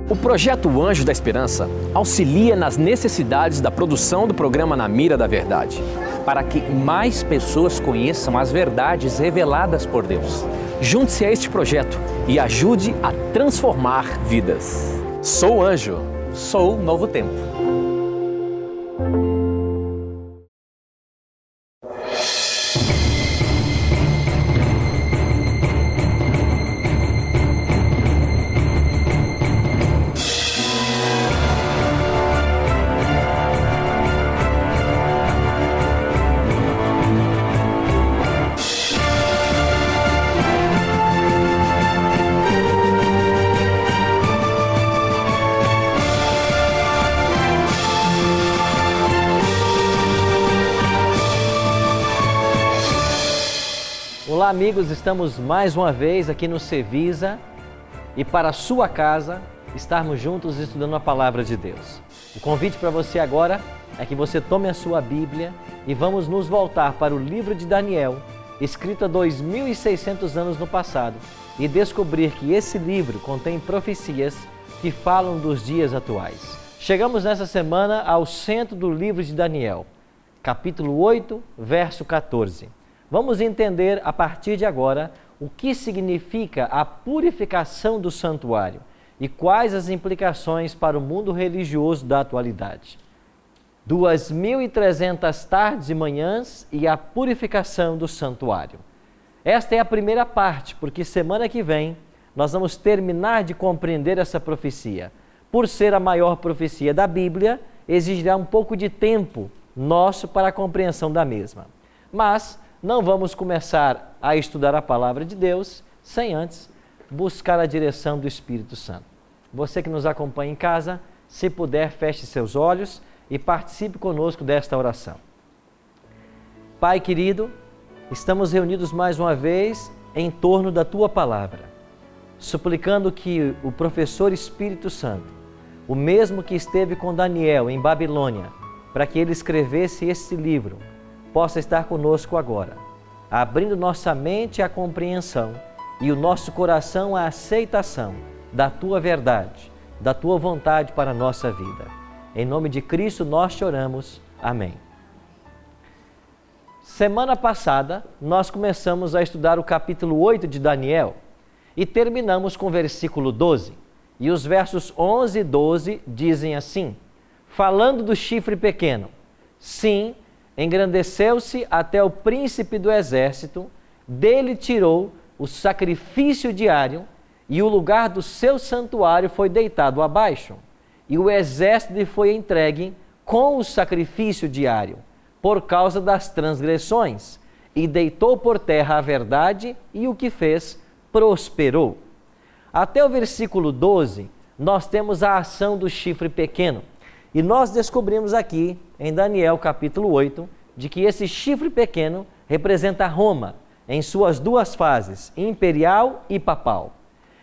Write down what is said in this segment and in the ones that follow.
O Projeto Anjo da Esperança auxilia nas necessidades da produção do programa Na Mira da Verdade, para que mais pessoas conheçam as verdades reveladas por Deus. Junte-se a este projeto e ajude a transformar vidas. Sou Anjo, sou Novo Tempo. Olá amigos, estamos mais uma vez aqui no Cevisa e para a sua casa estarmos juntos estudando a Palavra de Deus. O convite para você agora é que você tome a sua Bíblia e vamos nos voltar para o livro de Daniel, escrito há 2.600 anos no passado, e descobrir que esse livro contém profecias que falam dos dias atuais. Chegamos nessa semana ao centro do livro de Daniel, capítulo 8, verso 14. Vamos entender a partir de agora o que significa a purificação do santuário e quais as implicações para o mundo religioso da atualidade. 2.300 tardes e manhãs e a purificação do santuário. Esta é a primeira parte, porque semana que vem nós vamos terminar de compreender essa profecia. Por ser a maior profecia da Bíblia, exigirá um pouco de tempo nosso para a compreensão da mesma. Mas não vamos começar a estudar a Palavra de Deus sem antes buscar a direção do Espírito Santo. Você que nos acompanha em casa, se puder, feche seus olhos e participe conosco desta oração. Pai querido, estamos reunidos mais uma vez em torno da Tua Palavra, suplicando que o professor Espírito Santo, o mesmo que esteve com Daniel em Babilônia, para que ele escrevesse este livro, possa estar conosco agora, abrindo nossa mente à compreensão e o nosso coração à aceitação da Tua verdade, da Tua vontade para a nossa vida. Em nome de Cristo nós te oramos. Amém. Semana passada, nós começamos a estudar o capítulo 8 de Daniel e terminamos com o versículo 12. E os versos 11 e 12 dizem assim: falando do chifre pequeno, sim, engrandeceu-se até o príncipe do exército, dele tirou o sacrifício diário e o lugar do seu santuário foi deitado abaixo. E o exército lhe foi entregue com o sacrifício diário, por causa das transgressões, e deitou por terra a verdade, e o que fez prosperou. Até o versículo 12, nós temos a ação do chifre pequeno. E nós descobrimos aqui, em Daniel capítulo 8, de que esse chifre pequeno representa Roma, em suas duas fases, imperial e papal.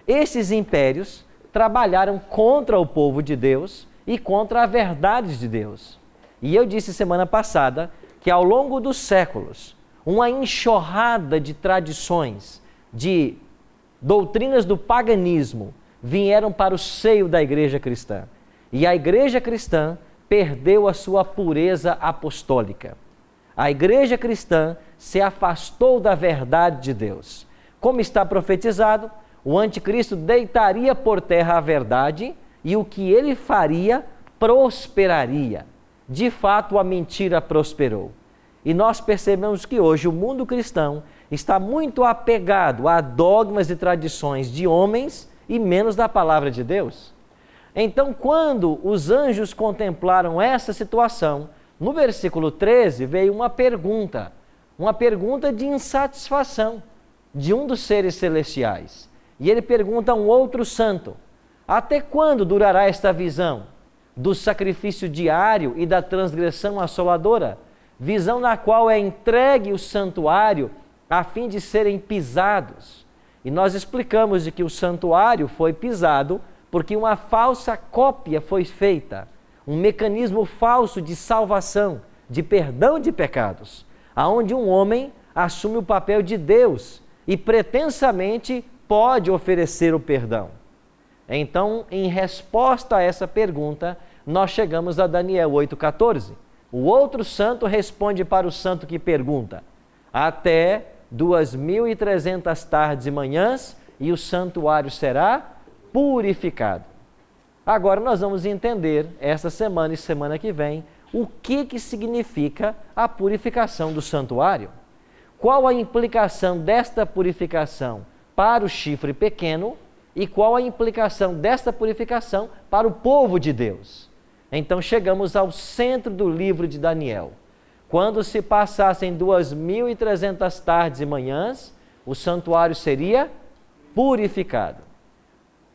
Estes impérios trabalharam contra o povo de Deus e contra a verdade de Deus. E eu disse semana passada que ao longo dos séculos, uma enxurrada de tradições, de doutrinas do paganismo, vieram para o seio da igreja cristã. E a igreja cristã perdeu a sua pureza apostólica. A igreja cristã se afastou da verdade de Deus. Como está profetizado, o anticristo deitaria por terra a verdade e o que ele faria prosperaria. De fato, a mentira prosperou. E nós percebemos que hoje o mundo cristão está muito apegado a dogmas e tradições de homens e menos da palavra de Deus. Então, quando os anjos contemplaram essa situação, no versículo 13 veio uma pergunta de insatisfação de um dos seres celestiais. E ele pergunta a um outro santo: até quando durará esta visão do sacrifício diário e da transgressão assoladora? Visão na qual é entregue o santuário a fim de serem pisados. E nós explicamos de que o santuário foi pisado porque uma falsa cópia foi feita, um mecanismo falso de salvação, de perdão de pecados, aonde um homem assume o papel de Deus e pretensamente pode oferecer o perdão? Então, em resposta a essa pergunta, nós chegamos a Daniel 8,14. O outro santo responde para o santo que pergunta: até 2.300 tardes e manhãs, e o santuário será purificado. Agora nós vamos entender, essa semana e semana que vem, o que significa a purificação do santuário. Qual a implicação desta purificação para o chifre pequeno e qual a implicação desta purificação para o povo de Deus. Então chegamos ao centro do livro de Daniel. Quando se passassem 2.300 tardes e manhãs, o santuário seria purificado.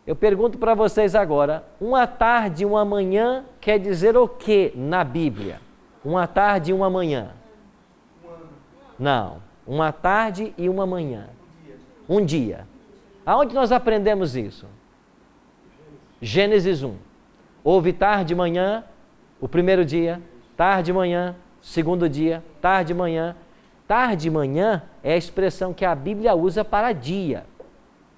Eu pergunto para vocês agora, uma tarde e uma manhã quer dizer o que na Bíblia? Uma tarde e uma manhã? Não, uma tarde e uma manhã. Um dia. Aonde nós aprendemos isso? Gênesis 1. Houve tarde e manhã, o primeiro dia, tarde e manhã, segundo dia, tarde e manhã. Tarde e manhã é a expressão que a Bíblia usa para dia.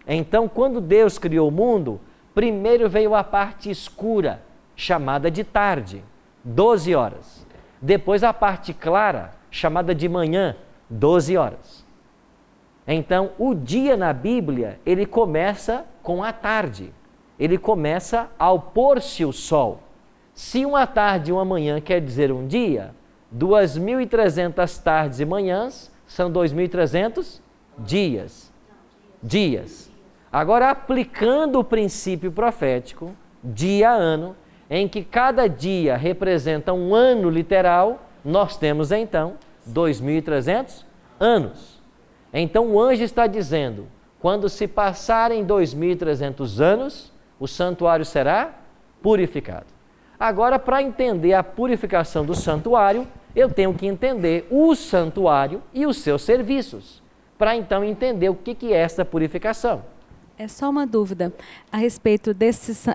Então, quando Deus criou o mundo, primeiro veio a parte escura, chamada de tarde, 12 horas. Depois a parte clara, chamada de manhã, 12 horas. Então, o dia na Bíblia, ele começa com a tarde. Ele começa ao pôr-se o sol. Se uma tarde e uma manhã quer dizer um dia, 2.300 tardes e manhãs são 2.300 dias. Dias. Agora, aplicando o princípio profético, dia a ano, em que cada dia representa um ano literal, nós temos então 2.300 anos. Então o anjo está dizendo, quando se passarem 2.300 anos, o santuário será purificado. Agora, para entender a purificação do santuário, eu tenho que entender o santuário e os seus serviços, para então entender o que é essa purificação. É só uma dúvida a respeito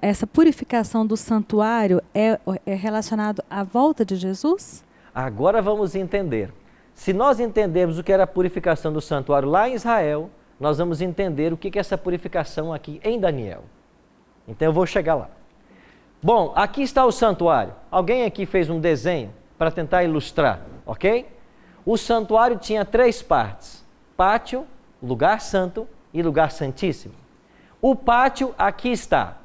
essa purificação do santuário é relacionado à volta de Jesus? Agora vamos entender. Se nós entendermos o que era a purificação do santuário lá em Israel, nós vamos entender o que é essa purificação aqui em Daniel. Então eu vou chegar lá. Bom, aqui está o santuário. Alguém aqui fez um desenho para tentar ilustrar, ok? O santuário tinha 3 partes: pátio, lugar santo e lugar santíssimo. O pátio aqui está.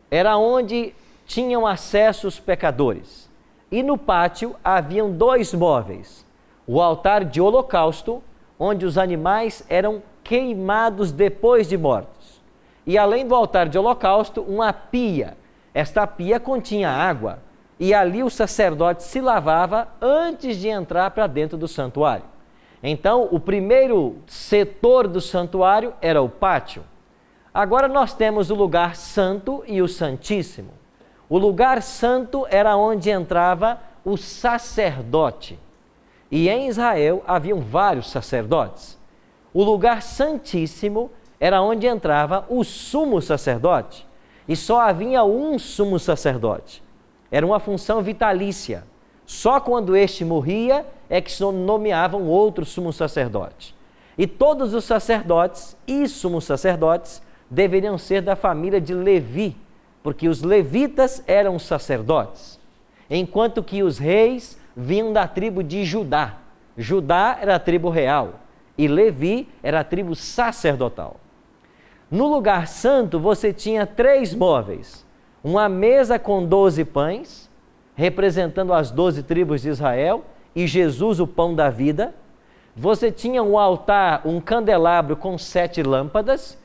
Era onde tinham acesso os pecadores. E no pátio haviam 2 móveis. O altar de holocausto, onde os animais eram queimados depois de mortos. E além do altar de holocausto, uma pia. Esta pia continha água. E ali o sacerdote se lavava antes de entrar para dentro do santuário. Então, o primeiro setor do santuário era o pátio. Agora nós temos o lugar santo e o santíssimo. O lugar santo era onde entrava o sacerdote. E em Israel haviam vários sacerdotes. O lugar santíssimo era onde entrava o sumo sacerdote. E só havia um sumo sacerdote. Era uma função vitalícia. Só quando este morria é que se nomeavam outro sumo sacerdote. E todos os sacerdotes e sumos sacerdotes deveriam ser da família de Levi, porque os levitas eram sacerdotes, enquanto que os reis vinham da tribo de Judá. Judá era a tribo real e Levi era a tribo sacerdotal. No lugar santo você tinha 3 móveis, uma mesa com 12 pães, representando as 12 tribos de Israel, e Jesus, o pão da vida. Você tinha um altar, um candelabro com 7 lâmpadas,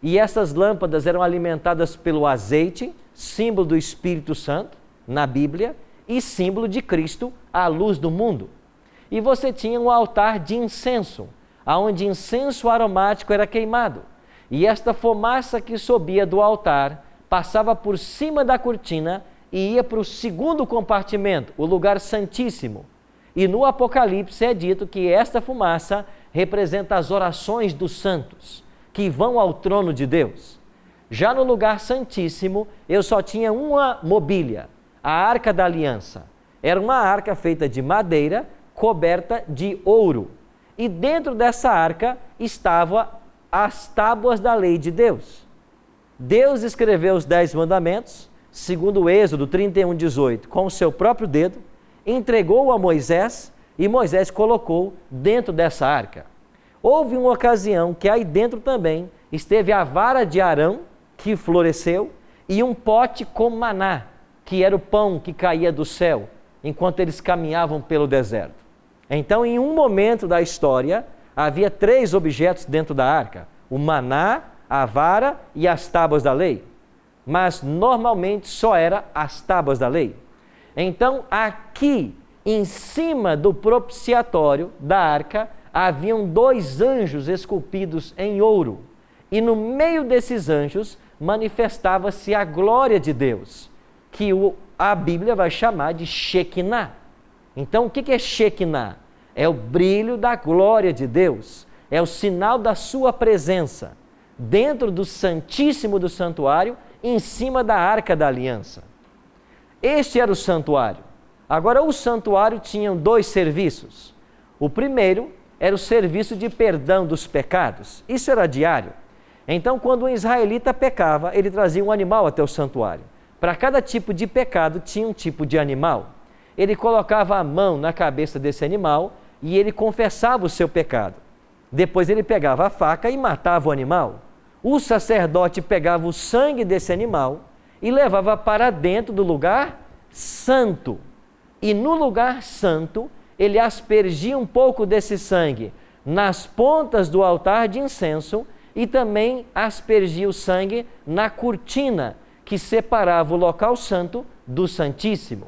e essas lâmpadas eram alimentadas pelo azeite, símbolo do Espírito Santo, na Bíblia, e símbolo de Cristo, a luz do mundo. E você tinha um altar de incenso, onde incenso aromático era queimado. E esta fumaça que subia do altar passava por cima da cortina e ia para o segundo compartimento, o lugar santíssimo. E no Apocalipse é dito que esta fumaça representa as orações dos santos, que vão ao trono de Deus. Já no lugar santíssimo, eu só tinha uma mobília, a Arca da Aliança. Era uma arca feita de madeira, coberta de ouro. E dentro dessa arca estava as tábuas da lei de Deus. Deus escreveu os 10 mandamentos, segundo o Êxodo 31:18, com o seu próprio dedo, entregou a Moisés e Moisés colocou dentro dessa arca. Houve uma ocasião que aí dentro também esteve a vara de Arão, que floresceu, e um pote com maná, que era o pão que caía do céu, enquanto eles caminhavam pelo deserto. Então, em um momento da história, havia 3 objetos dentro da arca: o maná, a vara e as tábuas da lei. Mas, normalmente, só era as tábuas da lei. Então, aqui, em cima do propiciatório da arca, haviam 2 anjos esculpidos em ouro. E no meio desses anjos manifestava-se a glória de Deus, que a Bíblia vai chamar de Shekinah. Então, o que é Shekinah? É o brilho da glória de Deus, é o sinal da sua presença, dentro do Santíssimo do Santuário, em cima da Arca da Aliança. Este era o santuário. Agora, o santuário tinha 2 serviços. O primeiro era o serviço de perdão dos pecados. Isso era diário. Então, quando um israelita pecava, ele trazia um animal até o santuário. Para cada tipo de pecado, tinha um tipo de animal. Ele colocava a mão na cabeça desse animal e ele confessava o seu pecado. Depois ele pegava a faca e matava o animal. O sacerdote pegava o sangue desse animal e levava para dentro do lugar santo. E no lugar santo, ele aspergia um pouco desse sangue nas pontas do altar de incenso e também aspergia o sangue na cortina que separava o local santo do Santíssimo.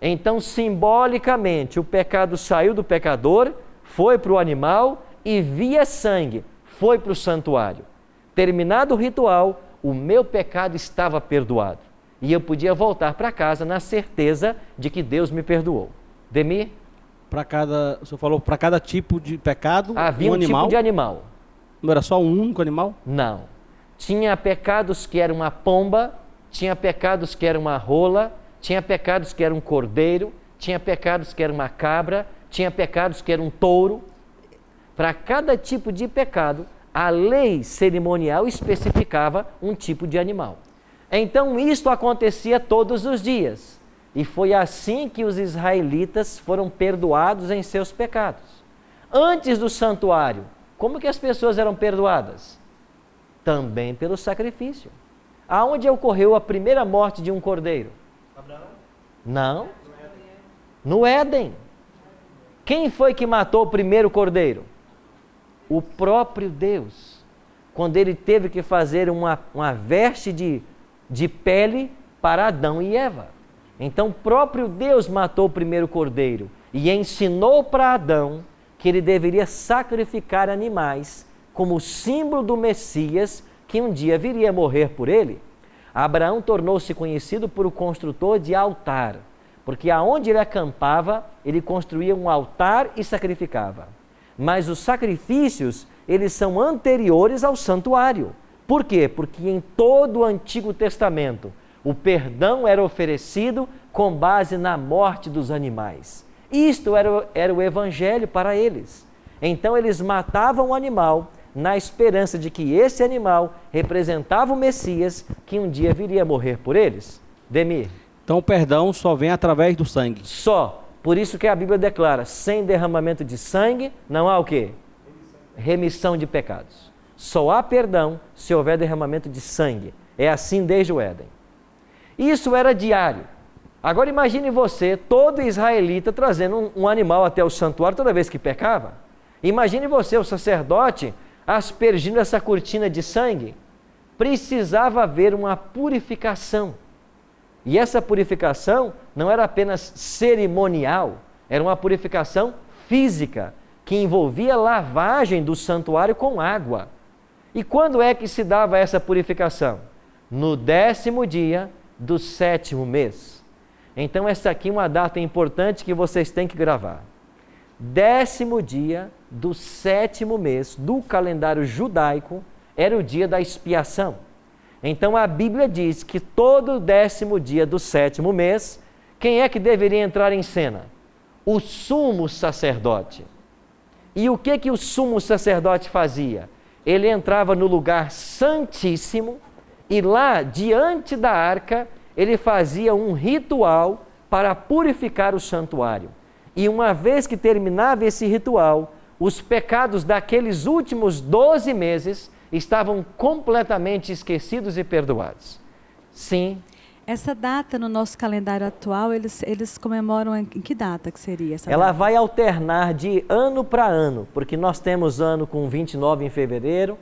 Então, simbolicamente, o pecado saiu do pecador, foi para o animal e via sangue, foi para o santuário. Terminado o ritual, o meu pecado estava perdoado. E eu podia voltar para casa na certeza de que Deus me perdoou. Demir? O senhor falou para cada tipo de pecado, havia um animal? Tipo de animal. Não era só um único animal? Não. Tinha pecados que era uma pomba, tinha pecados que era uma rola, tinha pecados que era um cordeiro, tinha pecados que era uma cabra, tinha pecados que era um touro. Para cada tipo de pecado, a lei cerimonial especificava um tipo de animal. Então, isto acontecia todos os dias. E foi assim que os israelitas foram perdoados em seus pecados. Antes do santuário, como que as pessoas eram perdoadas? Também pelo sacrifício. Aonde ocorreu a primeira morte de um cordeiro? Abraão? Não. No Éden. Quem foi que matou o primeiro cordeiro? O próprio Deus. Quando ele teve que fazer uma veste de pele para Adão e Eva. Então, o próprio Deus matou o primeiro cordeiro e ensinou para Adão que ele deveria sacrificar animais como símbolo do Messias que um dia viria a morrer por ele. Abraão tornou-se conhecido por o construtor de altar, porque aonde ele acampava, ele construía um altar e sacrificava. Mas os sacrifícios, eles são anteriores ao santuário. Por quê? Porque em todo o Antigo Testamento, o perdão era oferecido com base na morte dos animais. Isto era o evangelho para eles. Então eles matavam o animal na esperança de que esse animal representava o Messias que um dia viria a morrer por eles. Demir. Então o perdão só vem através do sangue. Só. Por isso que a Bíblia declara, sem derramamento de sangue, não há o quê? Remissão de pecados. Só há perdão se houver derramamento de sangue. É assim desde o Éden. Isso era diário. Agora imagine você, todo israelita, trazendo um animal até o santuário toda vez que pecava. Imagine você, o sacerdote, aspergindo essa cortina de sangue. Precisava haver uma purificação. E essa purificação não era apenas cerimonial, era uma purificação física, que envolvia lavagem do santuário com água. E quando é que se dava essa purificação? No 10º dia do 7º mês. Então essa aqui é uma data importante que vocês têm que gravar. 10º dia do 7º mês do calendário judaico era o dia da expiação. Então a Bíblia diz que todo 10º dia do 7º mês, quem é que deveria entrar em cena? O sumo sacerdote. E o que o sumo sacerdote fazia? ele entrava no lugar santíssimo e lá, diante da arca, ele fazia um ritual para purificar o santuário. E uma vez que terminava esse ritual, os pecados daqueles últimos 12 meses estavam completamente esquecidos e perdoados. Sim. Essa data no nosso calendário atual, eles comemoram em que data que seria essa Ela data? vai alternar de ano para ano, porque nós temos ano com 29 em fevereiro,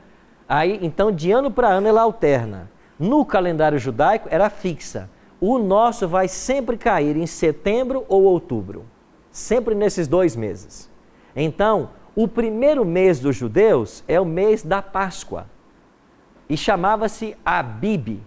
aí então de ano para ano ela alterna. No calendário judaico era fixa. O nosso vai sempre cair em setembro ou outubro, sempre nesses 2 meses. Então, o primeiro mês dos judeus é o mês da Páscoa e chamava-se Abib.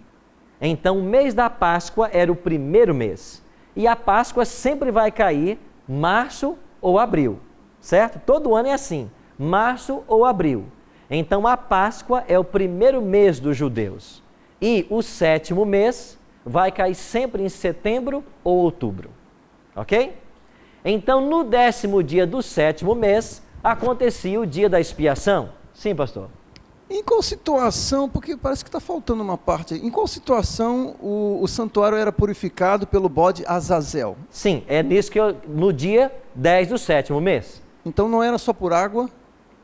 Então, o mês da Páscoa era o primeiro mês. E a Páscoa sempre vai cair março ou abril, certo? Todo ano é assim, março ou abril. Então, a Páscoa é o primeiro mês dos judeus. E o 7º mês vai cair sempre em setembro ou outubro, ok? Então, no 10º dia do 7º mês, acontecia o dia da expiação. Sim, pastor? Em qual situação, porque parece que está faltando uma parte, em qual situação o santuário era purificado pelo bode Azazel? Sim, é nisso que no dia 10 do 7º mês. Então não era só por água?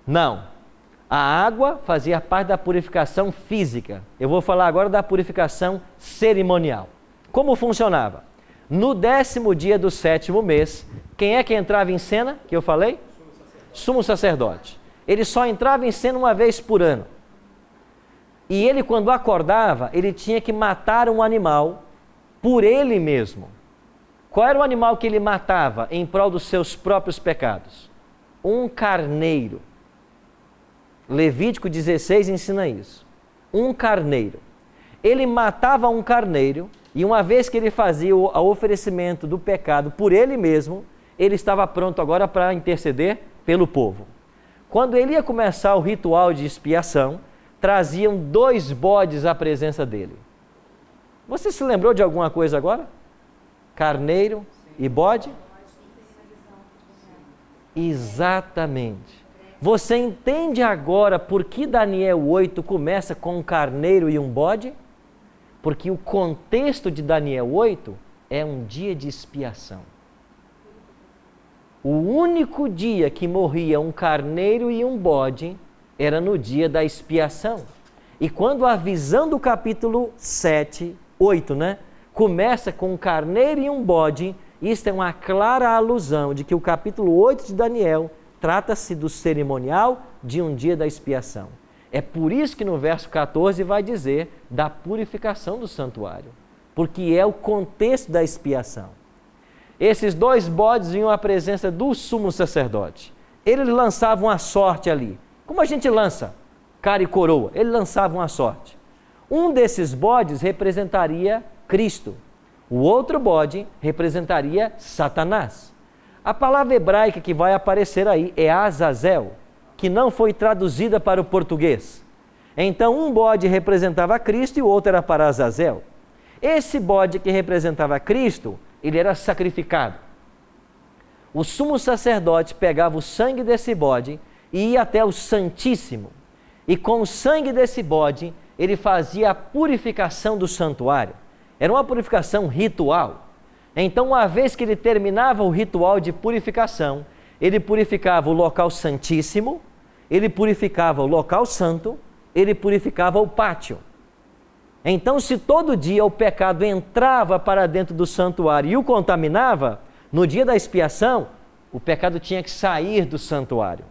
Não. A água fazia parte da purificação física. Eu vou falar agora da purificação cerimonial. Como funcionava? No 10º dia do 7º mês, quem é que entrava em cena, que eu falei? Sumo sacerdote. Ele só entrava em cena uma vez por ano. E ele, quando acordava, ele tinha que matar um animal por ele mesmo. Qual era o animal que ele matava em prol dos seus próprios pecados? Um carneiro. Levítico 16 ensina isso. Um carneiro. Ele matava um carneiro e uma vez que ele fazia o oferecimento do pecado por ele mesmo, ele estava pronto agora para interceder pelo povo. Quando ele ia começar o ritual de expiação, traziam 2 bodes à presença dele. Você se lembrou de alguma coisa agora? Carneiro e bode? Exatamente. Você entende agora por que Daniel 8 começa com um carneiro e um bode? Porque o contexto de Daniel 8 é um dia de expiação. O único dia que morria um carneiro e um bode era no dia da expiação. E quando a visão do capítulo 8, começa com um carneiro e um bode, isso é uma clara alusão de que o capítulo 8 de Daniel trata-se do cerimonial de um dia da expiação. É por isso que no verso 14 vai dizer da purificação do santuário, porque é o contexto da expiação. Esses 2 bodes vinham à presença do sumo sacerdote. Eles lançavam a sorte ali. Como a gente lança cara e coroa? Ele lançava uma sorte. Um desses bodes representaria Cristo. O outro bode representaria Satanás. A palavra hebraica que vai aparecer aí é Azazel, que não foi traduzida para o português. Então, um bode representava Cristo e o outro era para Azazel. Esse bode que representava Cristo, ele era sacrificado. O sumo sacerdote pegava o sangue desse bode e ia até o Santíssimo. E com o sangue desse bode, ele fazia a purificação do santuário. Era uma purificação ritual. Então, uma vez que ele terminava o ritual de purificação, ele purificava o local santíssimo, ele purificava o local santo, ele purificava o pátio. Então, se todo dia o pecado entrava para dentro do santuário e o contaminava, no dia da expiação, o pecado tinha que sair do santuário.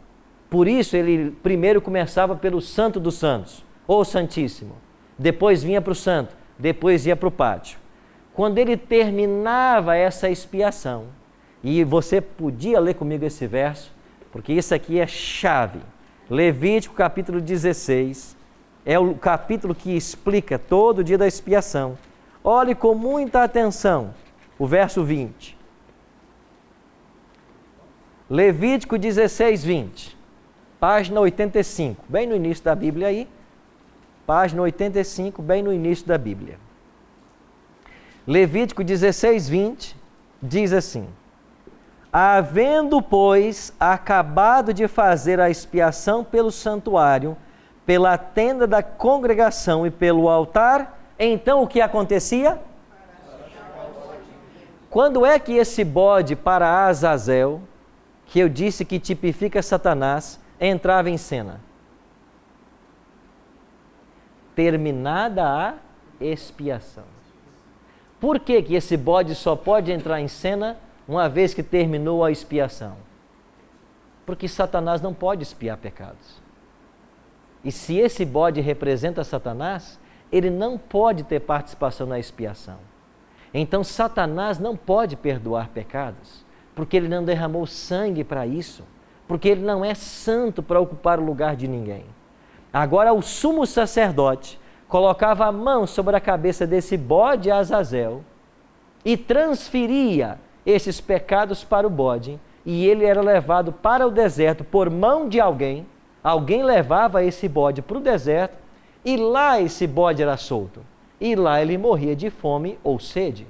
Por isso, ele primeiro começava pelo Santo dos Santos, ou Santíssimo. Depois vinha para o Santo, depois ia para o pátio. Quando ele terminava essa expiação, e você podia ler comigo esse verso, porque isso aqui é chave. Levítico capítulo 16, é o capítulo que explica todo o dia da expiação. Olhe com muita atenção o verso 20. Levítico 16, 20. Página 85, bem no início da Bíblia aí. Página 85, bem no início da Bíblia. Levítico 16, 20, diz assim: havendo, pois, acabado de fazer a expiação pelo santuário, pela tenda da congregação e pelo altar, então o que acontecia? Quando é que esse bode para Azazel, que eu disse que tipifica Satanás, entrava em cena? Terminada a expiação. Por que que esse bode só pode entrar em cena uma vez que terminou a expiação? Porque Satanás não pode expiar pecados. E se esse bode representa Satanás, ele não pode ter participação na expiação. Então Satanás não pode perdoar pecados, porque ele não derramou sangue para isso, porque ele não é santo para ocupar o lugar de ninguém. Agora o sumo sacerdote colocava a mão sobre a cabeça desse bode Azazel e transferia esses pecados para o bode, e ele era levado para o deserto por mão de alguém. Alguém levava esse bode para o deserto e lá esse bode era solto. E lá ele morria de fome ou sede.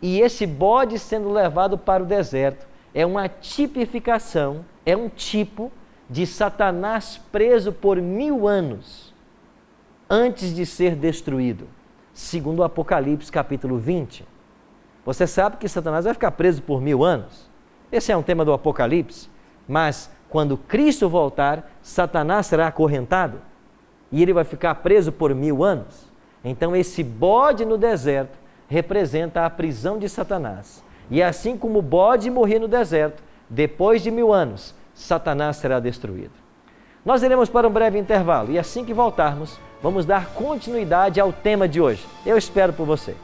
E esse bode sendo levado para o deserto é uma tipificação, é um tipo de Satanás preso por 1000 anos antes de ser destruído, segundo o Apocalipse capítulo 20. Você sabe que Satanás vai ficar preso por 1000 anos? Esse é um tema do Apocalipse, mas quando Cristo voltar, Satanás será acorrentado e ele vai ficar preso por 1000 anos. Então esse bode no deserto representa a prisão de Satanás. E assim como o bode morria no deserto, depois de 1000 anos, Satanás será destruído. Nós iremos para um breve intervalo e assim que voltarmos, vamos dar continuidade ao tema de hoje. Eu espero por você.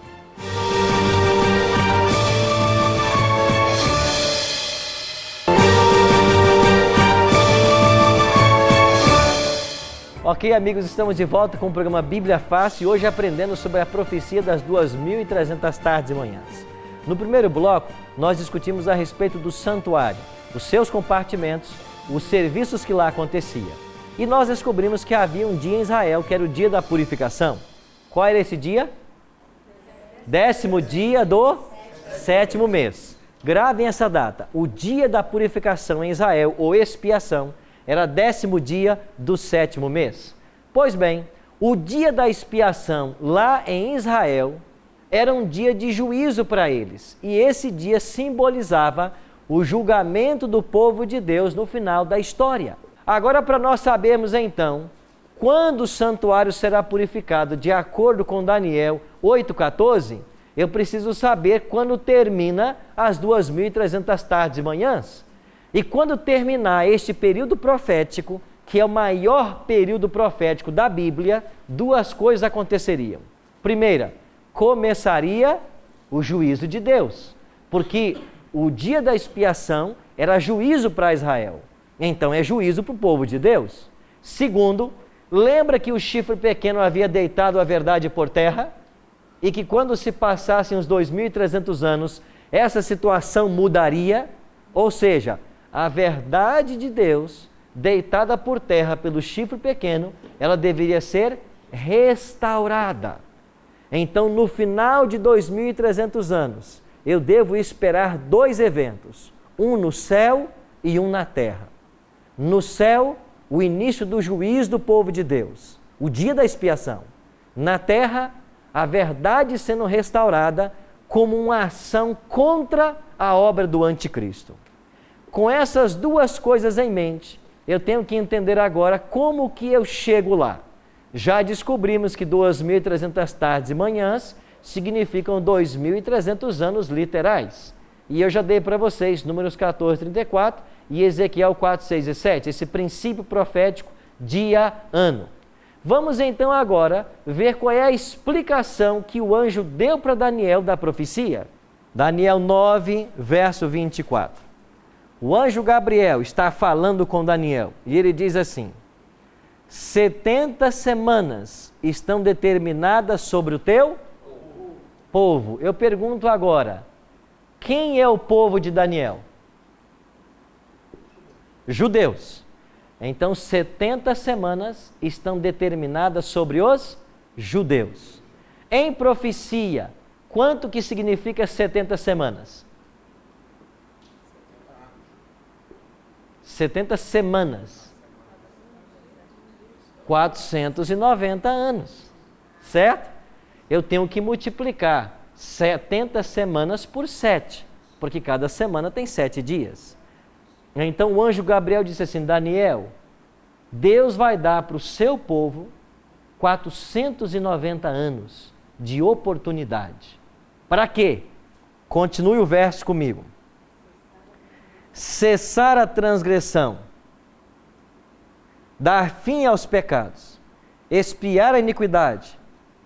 Ok, amigos, estamos de volta com o programa Bíblia Fácil e hoje aprendendo sobre a profecia das 2.300 tardes e manhãs. No primeiro bloco, nós discutimos a respeito do santuário, os seus compartimentos, os serviços que lá acontecia. E nós descobrimos que havia um dia em Israel que era o dia da purificação. Qual era esse dia? 10º dia do 7º mês. Gravem essa data. O dia da purificação em Israel, ou expiação, era 10º dia do 7º mês. Pois bem, o dia da expiação lá em Israel era um dia de juízo para eles. E esse dia simbolizava o julgamento do povo de Deus no final da história. Agora, para nós sabermos então, quando o santuário será purificado de acordo com Daniel 8,14, eu preciso saber quando termina as 2.300 tardes e manhãs. E quando terminar este período profético, que é o maior período profético da Bíblia, duas coisas aconteceriam. Primeira, começaria o juízo de Deus, porque o dia da expiação era juízo para Israel. Então é juízo para o povo de Deus. Segundo, lembra que o chifre pequeno havia deitado a verdade por terra? E que quando se passassem os 2.300 anos, essa situação mudaria? Ou seja, a verdade de Deus, deitada por terra pelo chifre pequeno, ela deveria ser restaurada. Então, no final de 2.300 anos, eu devo esperar dois eventos, um no céu e um na terra. No céu, o início do juízo do povo de Deus, o dia da expiação. Na terra, a verdade sendo restaurada como uma ação contra a obra do anticristo. Com essas duas coisas em mente, eu tenho que entender agora como que eu chego lá. Já descobrimos que 2.300 tardes e manhãs significam 2.300 anos literais. E eu já dei para vocês Números 14, 34 e Ezequiel 4, 6 e 7, esse princípio profético dia-ano. Vamos então agora ver qual é a explicação que o anjo deu para Daniel da profecia. Daniel 9, verso 24. O anjo Gabriel está falando com Daniel e ele diz assim: 70 semanas estão determinadas sobre o teu povo. Eu pergunto agora, quem é o povo de Daniel? Judeus. Então 70 semanas estão determinadas sobre os judeus. Em profecia, quanto que significa 70 semanas? 70 semanas. 490 anos, certo? Eu tenho que multiplicar 70 semanas por 7, porque cada semana tem 7 dias. Então o anjo Gabriel disse assim: Daniel, Deus vai dar para o seu povo 490 anos de oportunidade. Para quê? Continue o verso comigo. Cessar a transgressão, dar fim aos pecados, expiar a iniquidade,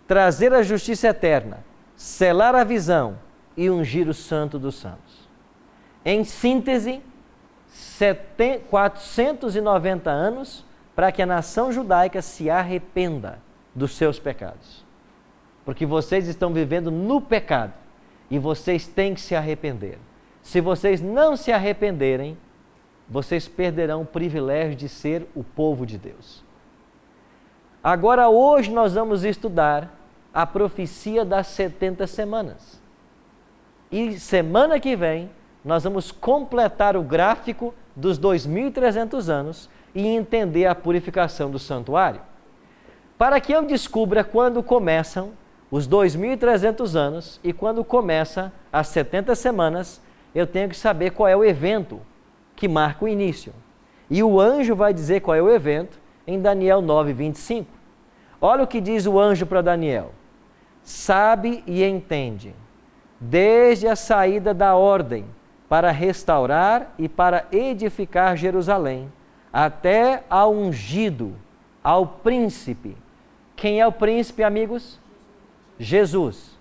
trazer a justiça eterna, selar a visão e ungir o Santo dos Santos. Em síntese, 490 anos para que a nação judaica se arrependa dos seus pecados. Porque vocês estão vivendo no pecado e vocês têm que se arrepender. Se vocês não se arrependerem, vocês perderão o privilégio de ser o povo de Deus. Agora, hoje nós vamos estudar a profecia das 70 semanas. E semana que vem, nós vamos completar o gráfico dos 2.300 anos e entender a purificação do santuário. Para que eu descubra quando começam os 2.300 anos e quando começa as 70 semanas, eu tenho que saber qual é o evento que marca o início. E o anjo vai dizer qual é o evento em Daniel 9:25. Olha o que diz o anjo para Daniel. Sabe e entende, desde a saída da ordem para restaurar e para edificar Jerusalém, até ao ungido, ao príncipe. Quem é o príncipe, amigos? Jesus.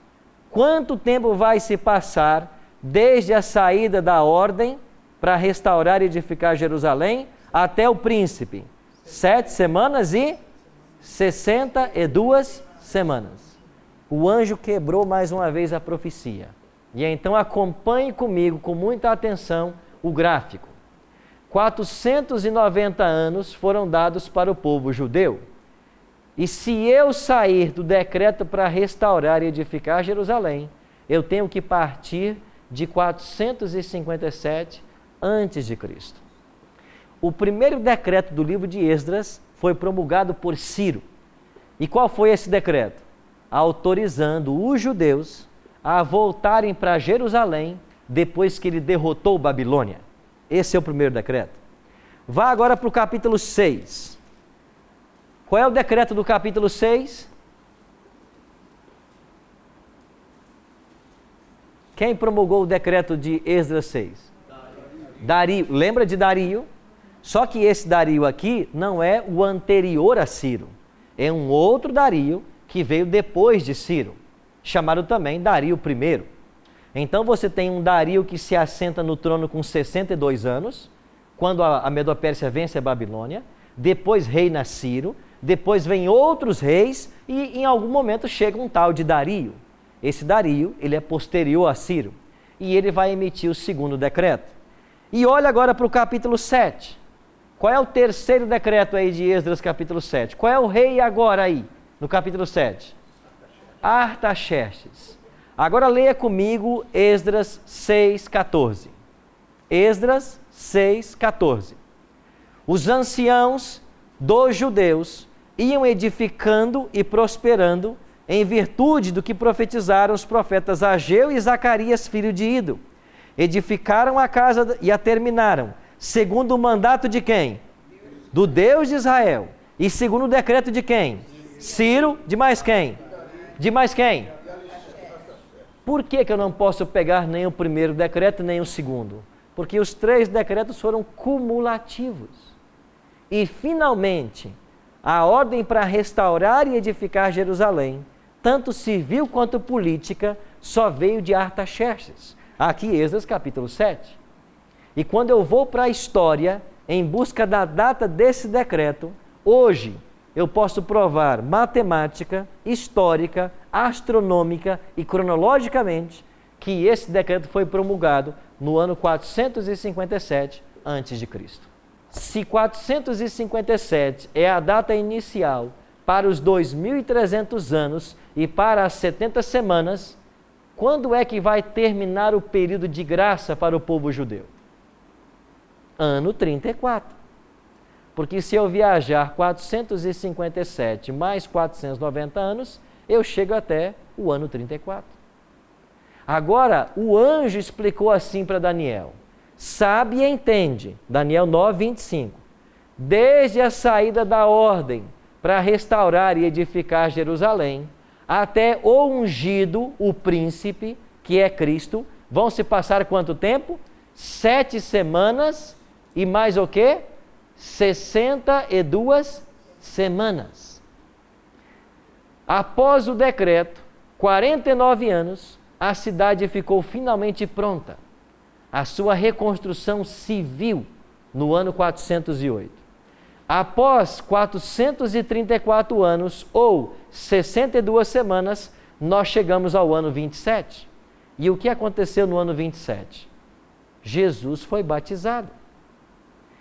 Quanto tempo vai se passar desde a saída da ordem para restaurar e edificar Jerusalém até o príncipe? 7 semanas e 62 semanas. O anjo quebrou mais uma vez a profecia. E então acompanhe comigo com muita atenção o gráfico. 490 anos foram dados para o povo judeu. E se eu sair do decreto para restaurar e edificar Jerusalém, eu tenho que partir de 457 a.C. O primeiro decreto do livro de Esdras foi promulgado por Ciro. E qual foi esse decreto? Autorizando os judeus a voltarem para Jerusalém depois que ele derrotou Babilônia. Esse é o primeiro decreto. Vá agora para o capítulo 6. Qual é o decreto do capítulo 6? Quem promulgou o decreto de Esdras 6? Dario. Lembra de Dario? Só que esse Dario aqui não é o anterior a Ciro. É um outro Dario que veio depois de Ciro, chamado também Dario I. Então você tem um Dario que se assenta no trono com 62 anos, quando a Medo-Pérsia vence a Babilônia, depois reina Ciro, depois vem outros reis e em algum momento chega um tal de Dario. Esse Dario, ele é posterior a Ciro e ele vai emitir o segundo decreto. E olha agora para o capítulo 7. Qual é o terceiro decreto aí de Esdras capítulo 7? Qual é o rei agora aí no capítulo 7? Artaxerxes. Agora leia comigo Esdras 6:14. Esdras 6:14. Os anciãos dos judeus iam edificando e prosperando em virtude do que profetizaram os profetas Ageu e Zacarias, filho de Ido. Edificaram a casa e a terminaram, segundo o mandato de quem? Do Deus de Israel. E segundo o decreto de quem? Ciro. De mais quem? De mais quem? Por que eu não posso pegar nem o primeiro decreto nem o segundo? Porque os 3 decretos foram cumulativos. E finalmente, a ordem para restaurar e edificar Jerusalém, tanto civil quanto política, só veio de Artaxerxes. Aqui, Esdras capítulo 7. E quando eu vou para a história, em busca da data desse decreto, hoje eu posso provar matemática, histórica, astronômica e cronologicamente que esse decreto foi promulgado no ano 457 a.C. Se 457 é a data inicial para os 2.300 anos e para as 70 semanas, quando é que vai terminar o período de graça para o povo judeu? Ano 34. Porque se eu viajar 457 mais 490 anos, eu chego até o ano 34. Agora, o anjo explicou assim para Daniel. Sabe e entende, Daniel 9, 25. Desde a saída da ordem para restaurar e edificar Jerusalém, até o ungido, o príncipe, que é Cristo, vão se passar quanto tempo? 7 semanas e mais o quê? 62 semanas. Após o decreto, 49 anos, a cidade ficou finalmente pronta. A sua reconstrução civil no ano 408. Após 434 anos ou 62 semanas, nós chegamos ao ano 27. E o que aconteceu no ano 27? Jesus foi batizado.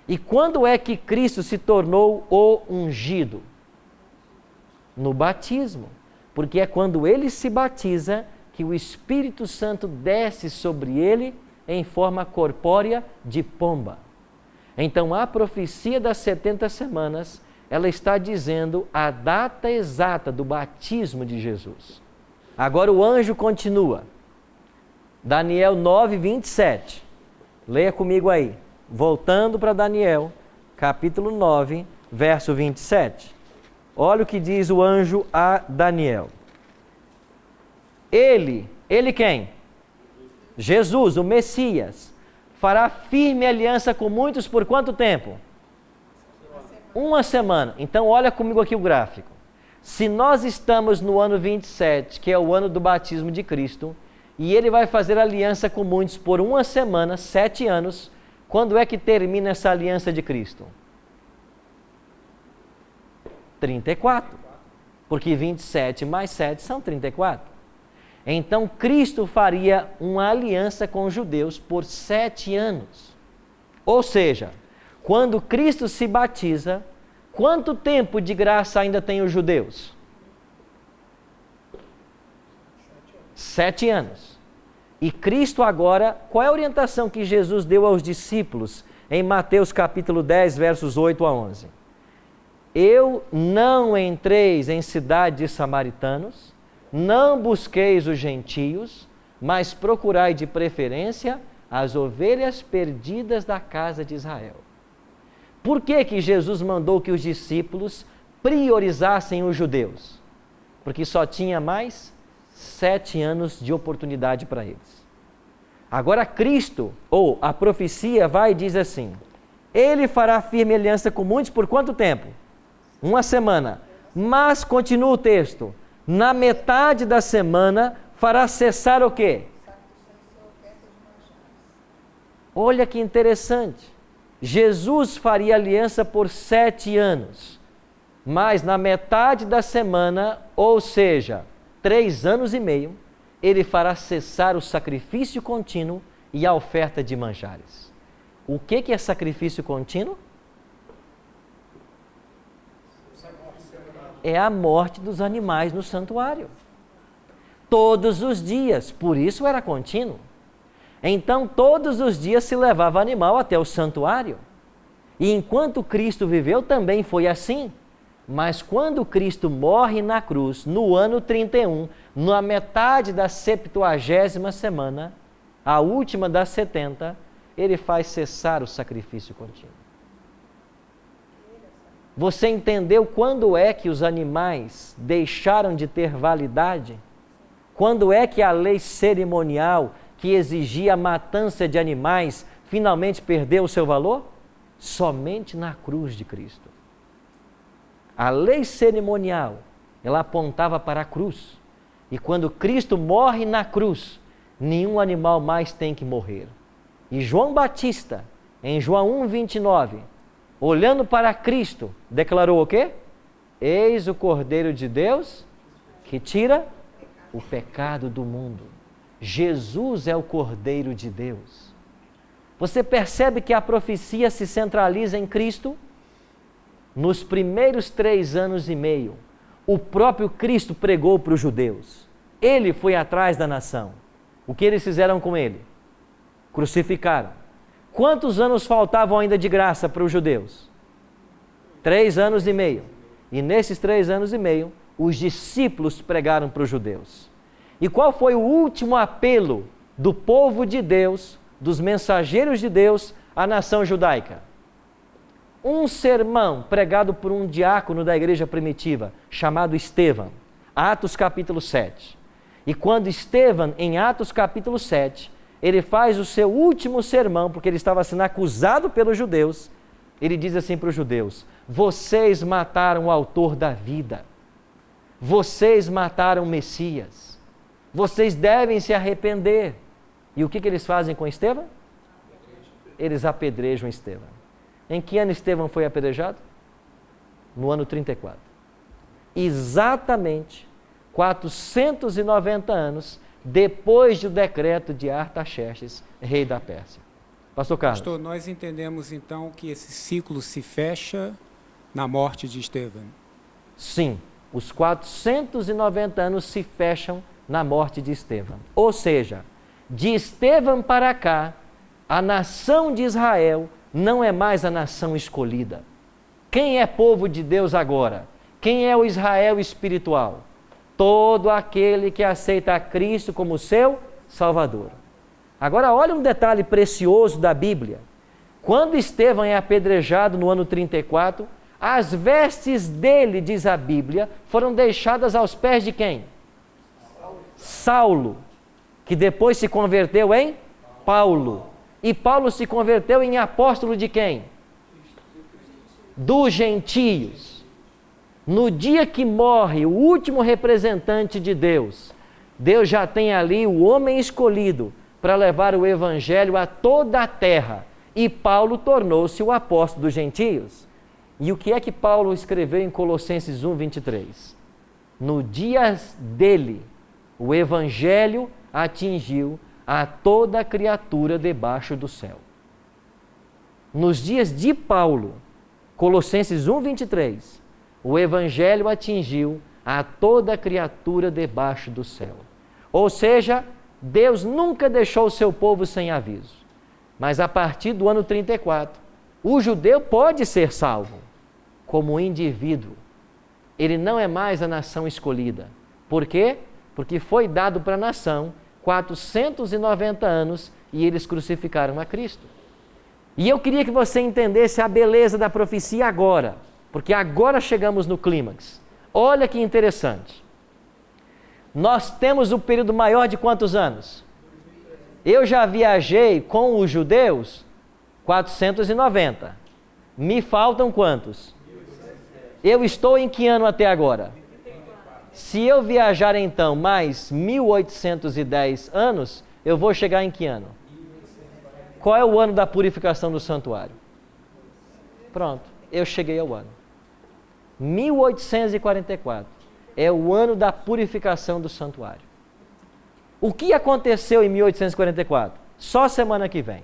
E quando é que Cristo se tornou o ungido? No batismo. Porque é quando ele se batiza que o Espírito Santo desce sobre ele em forma corpórea de pomba. Então a profecia das 70 semanas, ela está dizendo a data exata do batismo de Jesus. Agora o anjo continua. Daniel 9, 27. Leia comigo aí. Voltando para Daniel, capítulo 9, verso 27. Olha o que diz o anjo a Daniel. Ele quem? Jesus, o Messias, fará firme aliança com muitos por quanto tempo? Uma semana. Então olha comigo aqui o gráfico. Se nós estamos no ano 27, que é o ano do batismo de Cristo, e ele vai fazer aliança com muitos por uma semana, 7 anos, quando é que termina essa aliança de Cristo? 34. Porque 27 mais 7 são 34. Então Cristo faria uma aliança com os judeus por 7 anos. Ou seja, quando Cristo se batiza, quanto tempo de graça ainda tem os judeus? 7 anos. E Cristo agora, qual é a orientação que Jesus deu aos discípulos em Mateus capítulo 10, versos 8 a 11? Eu não entreis em cidade de samaritanos, não busqueis os gentios, mas procurai de preferência as ovelhas perdidas da casa de Israel. Por que Jesus mandou que os discípulos priorizassem os judeus? Porque só tinha mais 7 anos de oportunidade para eles. Agora Cristo, ou a profecia vai e diz assim, ele fará firme aliança com muitos por quanto tempo? Uma semana. Mas, continua o texto, na metade da semana fará cessar o quê? Olha que interessante. Jesus faria aliança por 7 anos, mas na metade da semana, ou seja, 3 anos e meio, ele fará cessar o sacrifício contínuo e a oferta de manjares. O que é sacrifício contínuo? É a morte dos animais no santuário. Todos os dias, por isso era contínuo. Então, todos os dias se levava animal até o santuário. E enquanto Cristo viveu, também foi assim. Mas quando Cristo morre na cruz, no ano 31, na metade da 70ª semana, a última das 70, ele faz cessar o sacrifício contínuo. Você entendeu quando é que os animais deixaram de ter validade? Quando é que a lei cerimonial que exigia a matança de animais finalmente perdeu o seu valor? Somente na cruz de Cristo. A lei cerimonial, ela apontava para a cruz. E quando Cristo morre na cruz, nenhum animal mais tem que morrer. E João Batista, em João 1:29, olhando para Cristo, declarou o quê? Eis o Cordeiro de Deus que tira o pecado do mundo. Jesus é o Cordeiro de Deus. Você percebe que a profecia se centraliza em Cristo? Nos primeiros 3 anos e meio, o próprio Cristo pregou para os judeus. Ele foi atrás da nação. O que eles fizeram com ele? Crucificaram. Quantos anos faltavam ainda de graça para os judeus? 3 anos e meio. E nesses 3 anos e meio, os discípulos pregaram para os judeus. E qual foi o último apelo do povo de Deus, dos mensageiros de Deus, à nação judaica? Um sermão pregado por um diácono da igreja primitiva, chamado Estevão, Atos capítulo 7. E quando Estevão, em Atos capítulo 7, ele faz o seu último sermão, porque ele estava sendo acusado pelos judeus, ele diz assim para os judeus: vocês mataram o autor da vida, vocês mataram o Messias, vocês devem se arrepender. E o que eles fazem com Estevão? Eles apedrejam Estevão. Em que ano Estevão foi apedrejado? No ano 34. Exatamente 490 anos depois do decreto de Artaxerxes, rei da Pérsia. Pastor Carlos. Pastor, nós entendemos então que esse ciclo se fecha na morte de Estevão. Sim, os 490 anos se fecham na morte de Estevão. Ou seja, de Estevão para cá, a nação de Israel não é mais a nação escolhida. Quem é povo de Deus agora? Quem é o Israel espiritual? Todo aquele que aceita a Cristo como seu Salvador. Agora olha um detalhe precioso da Bíblia. Quando Estevão é apedrejado no ano 34, as vestes dele, diz a Bíblia, foram deixadas aos pés de quem? Saulo, que depois se converteu em Paulo. E Paulo se converteu em apóstolo de quem? Dos gentios. No dia que morre o último representante de Deus, Deus já tem ali o homem escolhido para levar o evangelho a toda a terra. E Paulo tornou-se o apóstolo dos gentios. E o que é que Paulo escreveu em Colossenses 1:23? No dia dele, o evangelho atingiu a toda criatura debaixo do céu. Nos dias de Paulo, Colossenses 1:23, o evangelho atingiu a toda criatura debaixo do céu. Ou seja, Deus nunca deixou o seu povo sem aviso. Mas a partir do ano 34, o judeu pode ser salvo como indivíduo. Ele não é mais a nação escolhida. Por quê? Porque foi dado para a nação 490 anos e eles crucificaram a Cristo. E eu queria que você entendesse a beleza da profecia agora, porque agora chegamos no clímax. Olha que interessante. Nós temos o período maior de quantos anos? Eu já viajei com os judeus 490. Me faltam quantos? Eu estou em que ano até agora? Se eu viajar então mais 1810 anos, eu vou chegar em que ano? Qual é o ano da purificação do santuário? Pronto, eu cheguei ao ano. 1844 é o ano da purificação do santuário. O que aconteceu em 1844? Só semana que vem.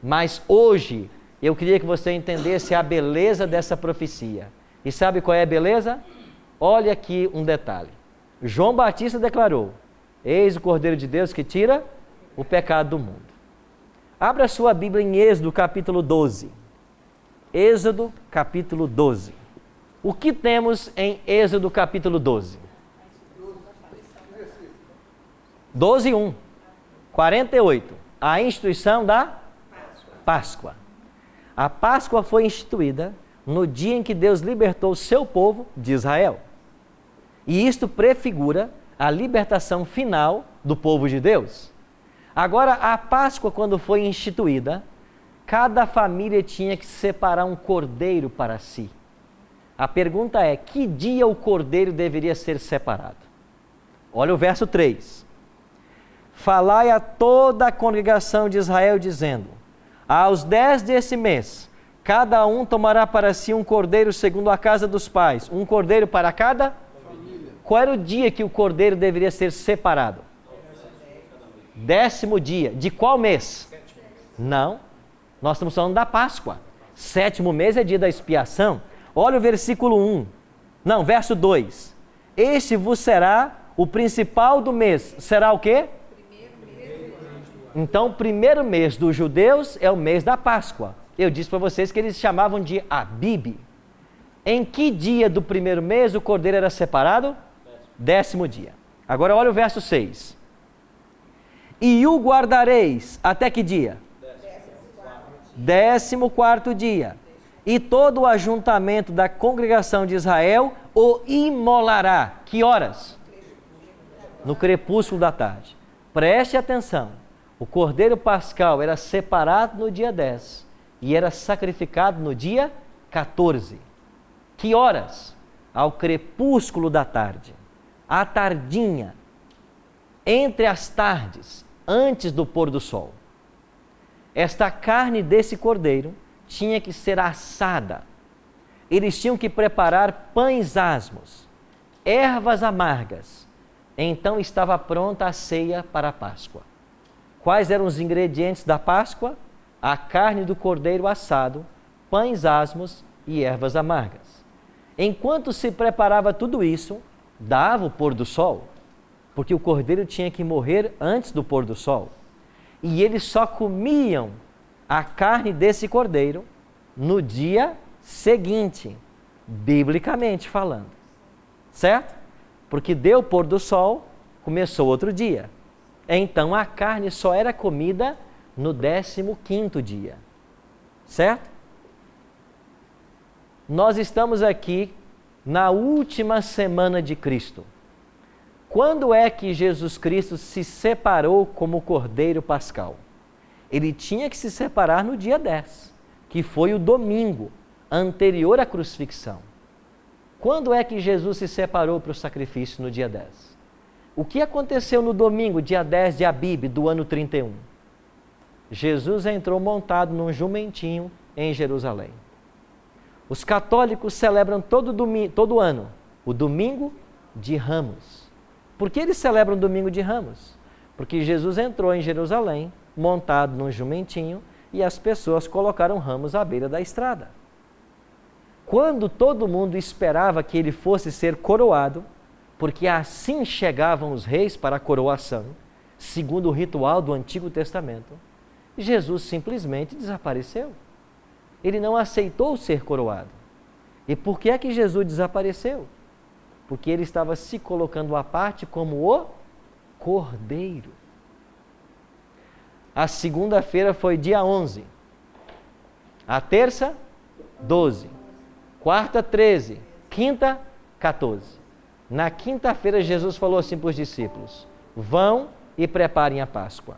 Mas hoje, eu queria que você entendesse a beleza dessa profecia. E sabe qual é a beleza? Olha aqui um detalhe. João Batista declarou: eis o Cordeiro de Deus que tira o pecado do mundo. Abra sua Bíblia em Êxodo capítulo 12. Êxodo capítulo 12. O que temos em Êxodo capítulo 12? 12:1. 48. A instituição da Páscoa. A Páscoa foi instituída no dia em que Deus libertou o seu povo de Israel. E isto prefigura a libertação final do povo de Deus. Agora, a Páscoa, quando foi instituída, cada família tinha que separar um cordeiro para si. A pergunta é: que dia o cordeiro deveria ser separado? Olha o verso 3. Falai a toda a congregação de Israel, dizendo: aos 10 desse mês, cada um tomará para si um cordeiro segundo a casa dos pais, um cordeiro para cada família. Qual era o dia que o cordeiro deveria ser separado? 10º dia. De qual mês? Não, nós estamos falando da Páscoa. 7º mês é dia da expiação. Olha o versículo 1. Não, verso 2. Este vos será o principal do mês. Será o quê? Então, o primeiro mês dos judeus é o mês da Páscoa. Eu disse para vocês que eles chamavam de Abib. Em que dia do primeiro mês o cordeiro era separado? 10º dia. Agora olha o verso 6. E o guardareis até que dia? 14º dia. E todo o ajuntamento da congregação de Israel o imolará. Que horas? No crepúsculo da tarde. Preste atenção. O cordeiro pascal era separado no dia 10 e era sacrificado no dia 14. Que horas? Ao crepúsculo da tarde. À tardinha. Entre as tardes, antes do pôr do sol. Esta carne desse cordeiro tinha que ser assada. Eles tinham que preparar pães asmos, ervas amargas. Então estava pronta a ceia para a Páscoa. Quais eram os ingredientes da Páscoa? A carne do cordeiro assado, pães asmos e ervas amargas. Enquanto se preparava tudo isso, dava o pôr do sol, porque o cordeiro tinha que morrer antes do pôr do sol. E eles só comiam a carne desse cordeiro no dia seguinte, biblicamente falando. Certo? Porque deu o pôr do sol, começou outro dia. Então a carne só era comida no 15º dia. Certo? Nós estamos aqui na última semana de Cristo. Quando é que Jesus Cristo se separou como Cordeiro Pascal? Ele tinha que se separar no dia 10, que foi o domingo anterior à crucifixão. Quando é que Jesus se separou para o sacrifício no dia 10? O que aconteceu no domingo, dia 10 de Abib, do ano 31? Jesus entrou montado num jumentinho em Jerusalém. Os católicos celebram todo ano o domingo de Ramos. Por que eles celebram o domingo de Ramos? Porque Jesus entrou em Jerusalém montado num jumentinho e as pessoas colocaram ramos à beira da estrada. Quando todo mundo esperava que ele fosse ser coroado, porque assim chegavam os reis para a coroação, segundo o ritual do Antigo Testamento, Jesus simplesmente desapareceu. Ele não aceitou ser coroado. E por que é que Jesus desapareceu? Porque ele estava se colocando à parte como o Cordeiro. A segunda-feira foi dia 11. A terça, 12. Quarta, 13. Quinta, 14. Na quinta-feira, Jesus falou assim para os discípulos: vão e preparem a Páscoa.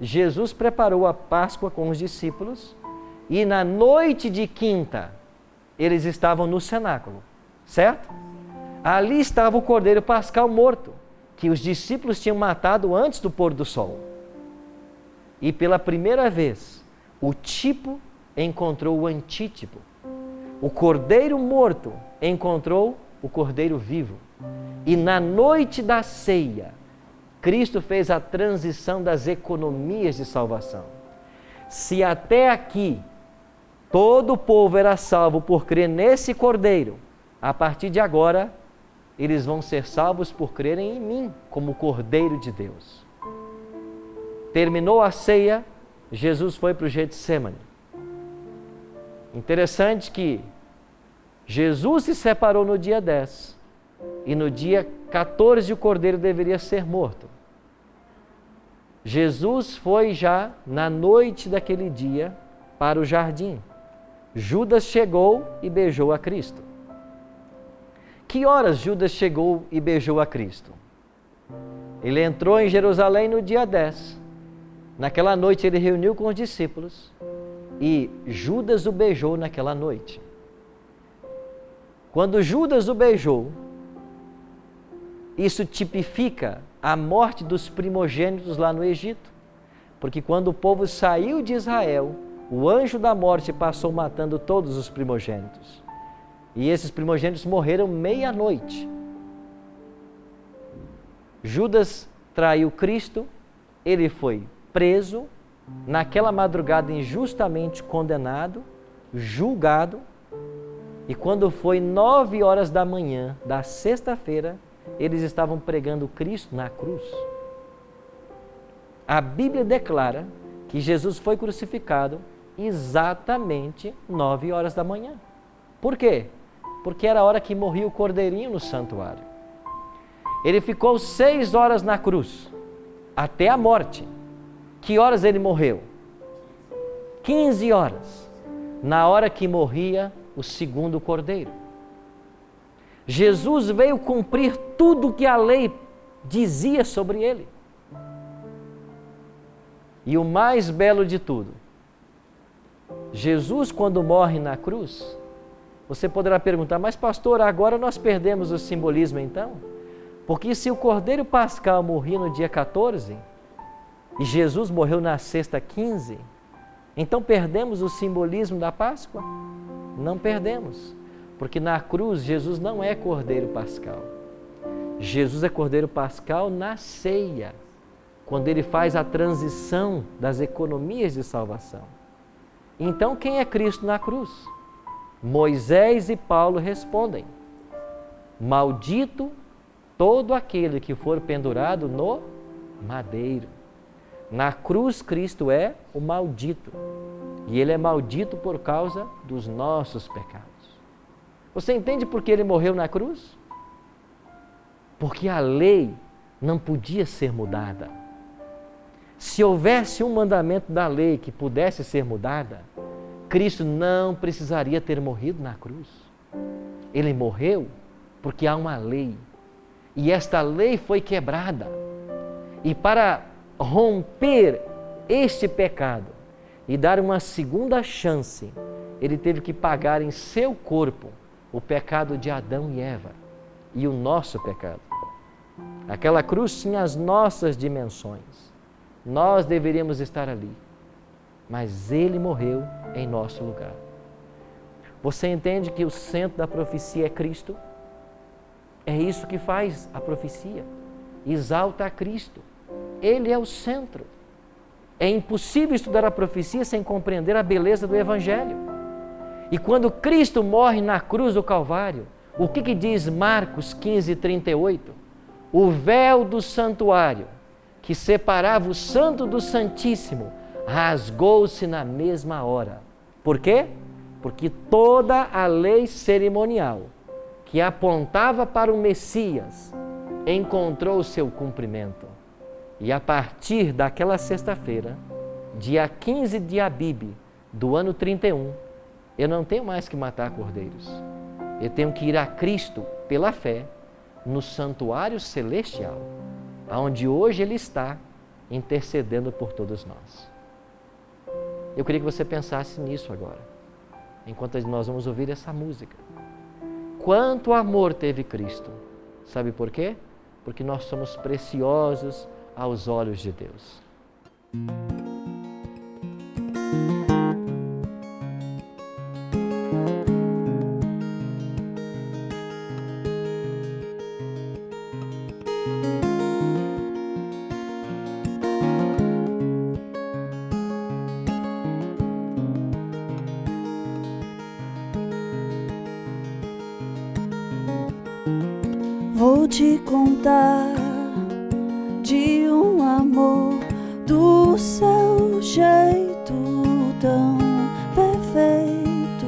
Jesus preparou a Páscoa com os discípulos e na noite de quinta, eles estavam no cenáculo, certo? Ali estava o Cordeiro Pascal morto, que os discípulos tinham matado antes do pôr do sol. E pela primeira vez, o tipo encontrou o antítipo. O Cordeiro morto encontrou o Cordeiro vivo. E na noite da ceia, Cristo fez a transição das economias de salvação. Se até aqui todo o povo era salvo por crer nesse Cordeiro, a partir de agora, eles vão ser salvos por crerem em mim, como Cordeiro de Deus. Terminou a ceia, Jesus foi para o Getsêmani. Interessante que Jesus se separou no dia 10 e no dia 14 o Cordeiro deveria ser morto. Jesus foi já na noite daquele dia para o jardim. Judas chegou e beijou a Cristo. Que horas Judas chegou e beijou a Cristo? Ele entrou em Jerusalém no dia 10. Naquela noite ele reuniu com os discípulos e Judas o beijou naquela noite. Quando Judas o beijou, isso tipifica a morte dos primogênitos lá no Egito. Porque quando o povo saiu de Israel, o anjo da morte passou matando todos os primogênitos. E esses primogênitos morreram meia-noite. Judas traiu Cristo, ele foi preso, naquela madrugada injustamente condenado, julgado, e quando foi 9 horas da manhã da sexta-feira, eles estavam pregando Cristo na cruz. A Bíblia declara que Jesus foi crucificado exatamente 9 horas da manhã. Por quê? porque era a hora que morria o cordeirinho no santuário. Ele ficou 6 horas na cruz, até a morte. Que horas ele morreu? 15 horas, na hora que morria o segundo cordeiro. Jesus veio cumprir tudo que a lei dizia sobre ele. E o mais belo de tudo, Jesus, quando morre na cruz, você poderá perguntar, mas pastor, agora nós perdemos o simbolismo então? Porque se o Cordeiro Pascal morria no dia 14 e Jesus morreu na sexta 15, então perdemos o simbolismo da Páscoa? Não perdemos, porque na cruz Jesus não é Cordeiro Pascal. Jesus é Cordeiro Pascal na ceia, quando ele faz a transição das economias de salvação. Então quem é Cristo na cruz? Moisés e Paulo respondem: maldito todo aquele que for pendurado no madeiro. Na cruz Cristo é o maldito, e ele é maldito por causa dos nossos pecados. Você entende por que ele morreu na cruz? Porque a lei não podia ser mudada. Se houvesse um mandamento da lei que pudesse ser mudada, Cristo não precisaria ter morrido na cruz. Ele morreu porque há uma lei, e esta lei foi quebrada. E para romper este pecado e dar uma segunda chance, ele teve que pagar em seu corpo o pecado de Adão e Eva e o nosso pecado. Aquela cruz tinha as nossas dimensões. Nós deveríamos estar ali, mas ele morreu em nosso lugar. Você entende que o centro da profecia é Cristo? É isso que faz a profecia. Exalta a Cristo. Ele é o centro. É impossível estudar a profecia sem compreender a beleza do Evangelho. E quando Cristo morre na cruz do Calvário, o que diz Marcos 15:38? O véu do santuário, que separava o santo do santíssimo, rasgou-se na mesma hora. Por quê? Porque toda a lei cerimonial que apontava para o Messias encontrou o seu cumprimento. E a partir daquela sexta-feira, dia 15 de Abib, do ano 31, eu não tenho mais que matar cordeiros. Eu tenho que ir a Cristo pela fé no santuário celestial, onde hoje Ele está intercedendo por todos nós. Eu queria que você pensasse nisso agora, enquanto nós vamos ouvir essa música. Quanto amor teve Cristo? Sabe por quê? Porque nós somos preciosos aos olhos de Deus. Vou te contar de um amor do seu jeito tão perfeito,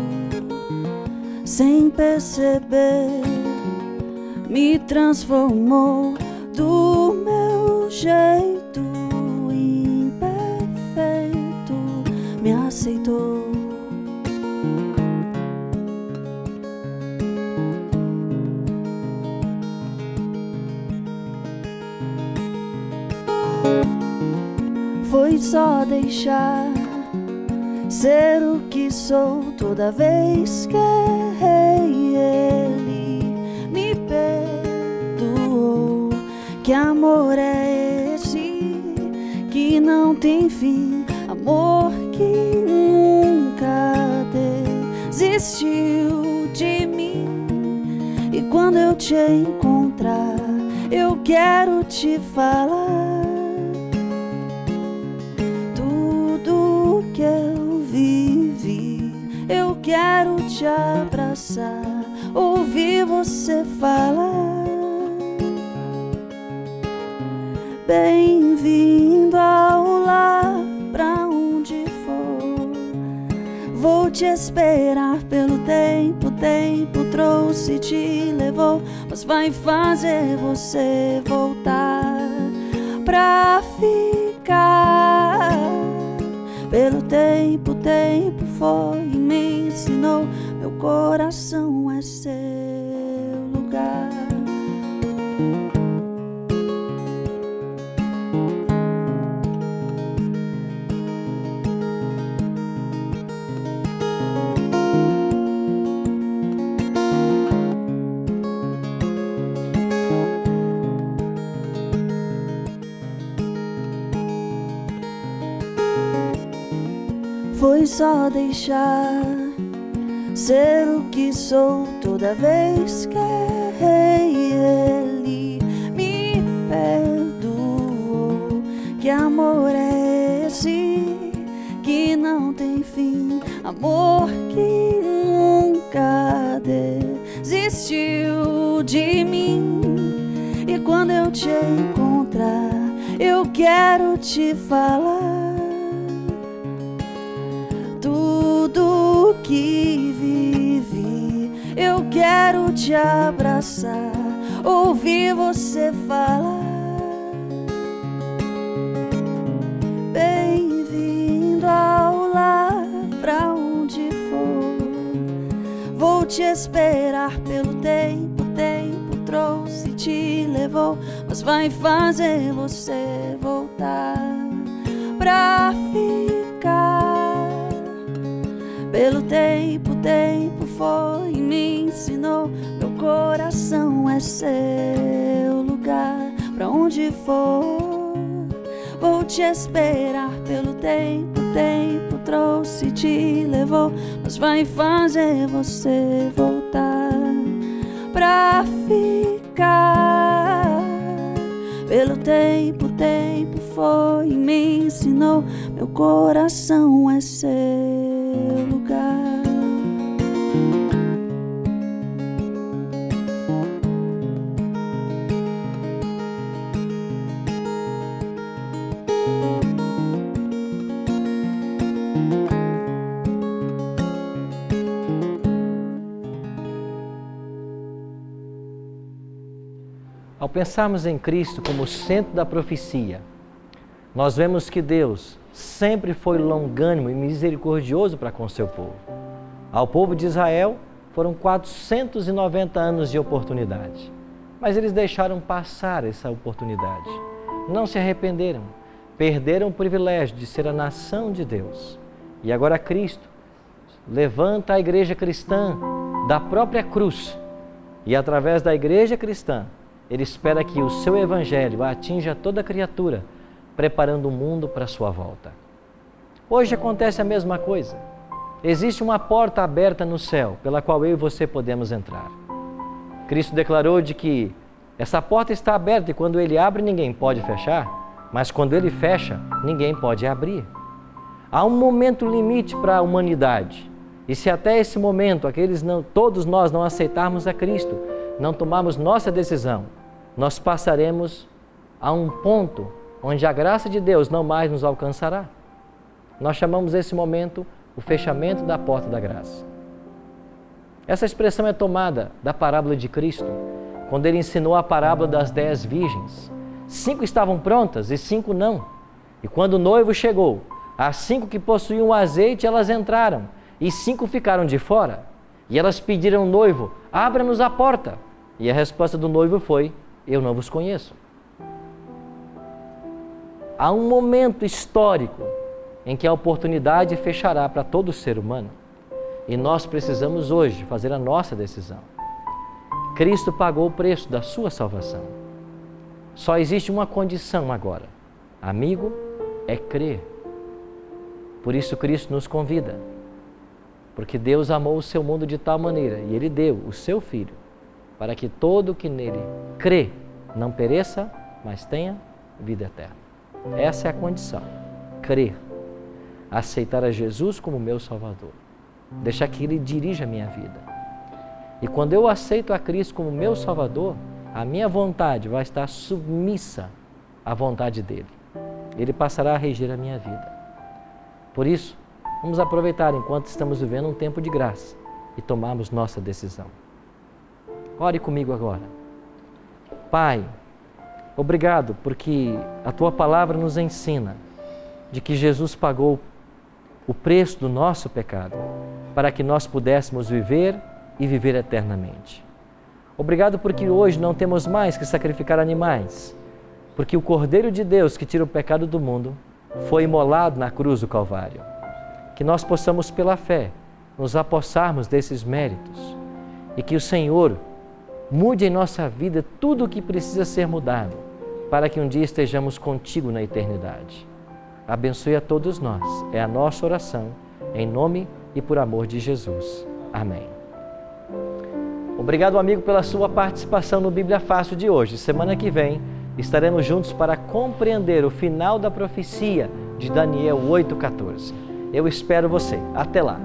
sem perceber, me transformou do meu jeito imperfeito, me aceitou. Foi só deixar ser o que sou toda vez que errei. Ele me perdoou. Que amor é esse que não tem fim? Amor que nunca desistiu de mim. E quando eu te encontrar, eu quero te falar que eu vivi. Eu quero te abraçar, ouvir você falar. Bem-vindo ao lar, pra onde for, vou te esperar pelo tempo. O tempo trouxe e te levou, mas vai fazer você voltar pra ficar. Pelo tempo, o tempo foi e me ensinou, meu coração é seu lugar. Foi só deixar ser o que sou toda vez que errei. Ele me perdoou. Que amor é esse que não tem fim? Amor que nunca desistiu de mim. E quando eu te encontrar, eu quero te falar tudo que vivi. Eu quero te abraçar, ouvir você falar. Bem-vindo ao lar, pra onde for. Vou te esperar pelo tempo. O tempo trouxe e te levou, mas vai fazer você voltar pra ficar. Pelo tempo, o tempo foi e me ensinou, meu coração é seu lugar. Pra onde for, vou te esperar pelo tempo. O tempo trouxe e te levou, mas vai fazer você voltar pra ficar. Pelo tempo, o tempo foi e me ensinou, meu coração é seu lugar. Ao pensarmos em Cristo como o centro da profecia, nós vemos que Deus sempre foi longânimo e misericordioso para com o seu povo. Ao povo de Israel foram 490 anos de oportunidade, mas eles deixaram passar essa oportunidade. Não se arrependeram, perderam o privilégio de ser a nação de Deus. E agora Cristo levanta a igreja cristã da própria cruz e através da igreja cristã, Ele espera que o seu evangelho atinja toda criatura, preparando o mundo para a sua volta. Hoje acontece a mesma coisa. Existe uma porta aberta no céu, pela qual eu e você podemos entrar. Cristo declarou de que essa porta está aberta e quando Ele abre, ninguém pode fechar, mas quando Ele fecha, ninguém pode abrir. Há um momento limite para a humanidade. E se até esse momento todos nós não aceitarmos a Cristo, não tomarmos nossa decisão, nós passaremos a um ponto onde a graça de Deus não mais nos alcançará. Nós chamamos esse momento o fechamento da porta da graça. Essa expressão é tomada da parábola de Cristo, quando Ele ensinou a parábola das 10 virgens. 5 estavam prontas e 5 não. E quando o noivo chegou, as 5 que possuíam o azeite, elas entraram, e 5 ficaram de fora. E elas pediram ao noivo, abra-nos a porta. E a resposta do noivo foi, eu não vos conheço. Há um momento histórico em que a oportunidade fechará para todo ser humano. E nós precisamos hoje fazer a nossa decisão. Cristo pagou o preço da sua salvação. Só existe uma condição agora. Amigo, é crer. Por isso Cristo nos convida. Porque Deus amou o seu mundo de tal maneira, e Ele deu o seu Filho, para que todo que nele crê não pereça, mas tenha vida eterna. Essa é a condição. Crer. Aceitar a Jesus como meu Salvador. Deixar que Ele dirija a minha vida. E quando eu aceito a Cristo como meu Salvador, a minha vontade vai estar submissa à vontade dEle. Ele passará a reger a minha vida. Por isso, Vamos aproveitar enquanto estamos vivendo um tempo de graça e tomarmos nossa decisão. Ore comigo agora. Pai, obrigado porque a Tua palavra nos ensina de que Jesus pagou o preço do nosso pecado para que nós pudéssemos viver e viver eternamente. Obrigado porque hoje não temos mais que sacrificar animais, porque o Cordeiro de Deus que tira o pecado do mundo foi imolado na cruz do Calvário. Que nós possamos, pela fé, nos apossarmos desses méritos e que o Senhor mude em nossa vida tudo o que precisa ser mudado para que um dia estejamos contigo na eternidade. Abençoe a todos nós. É a nossa oração, em nome e por amor de Jesus. Amém. Obrigado, amigo, pela sua participação no Bíblia Fácil de hoje. Semana que vem estaremos juntos para compreender o final da profecia de Daniel 8,14. Eu espero você. Até lá!